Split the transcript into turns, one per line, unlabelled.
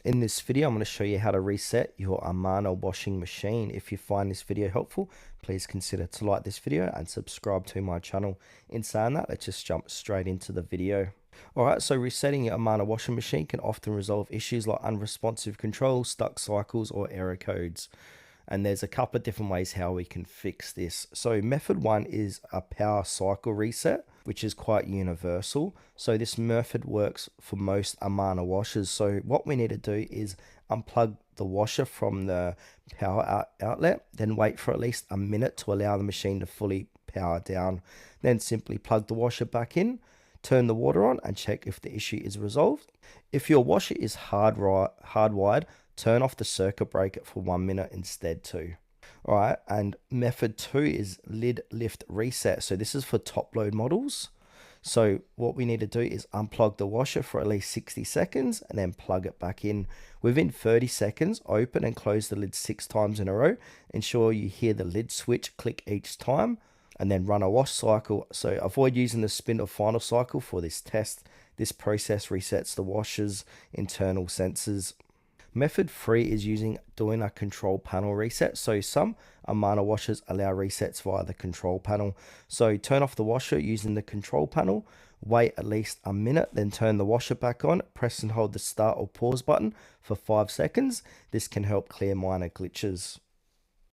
In this video, I'm going to show you how to reset your Amana washing machine. If you find this video helpful, please consider to like this video and subscribe to my channel. In saying that, let's just jump straight into the video. Alright, so resetting your Amana washing machine can often resolve issues like unresponsive controls, stuck cycles, or error codes. And there's a couple of different ways how we can fix this. So method one is a power cycle reset, which is quite universal. So this method works for most Amana washers. So what we need to do is unplug the washer from the power outlet, then wait for at least a minute to allow the machine to fully power down. Then simply plug the washer back in, turn the water on and check if the issue is resolved. If your washer is hardwired, turn off the circuit breaker for 1 minute instead too. Alright, and method two is lid lift reset. So this is for top load models. So what we need to do is unplug the washer for at least 60 seconds and then plug it back in. Within 30 seconds, open and close the lid 6 times in a row. Ensure you hear the lid switch click each time and then run a wash cycle. So avoid using the spindle final cycle for this test. This process resets the washer's internal sensors. Method 3 is doing a control panel reset. So some Amana washers allow resets via the control panel. So turn off the washer using the control panel, wait at least a minute, then turn the washer back on, press and hold the start or pause button for 5 seconds. This can help clear minor glitches.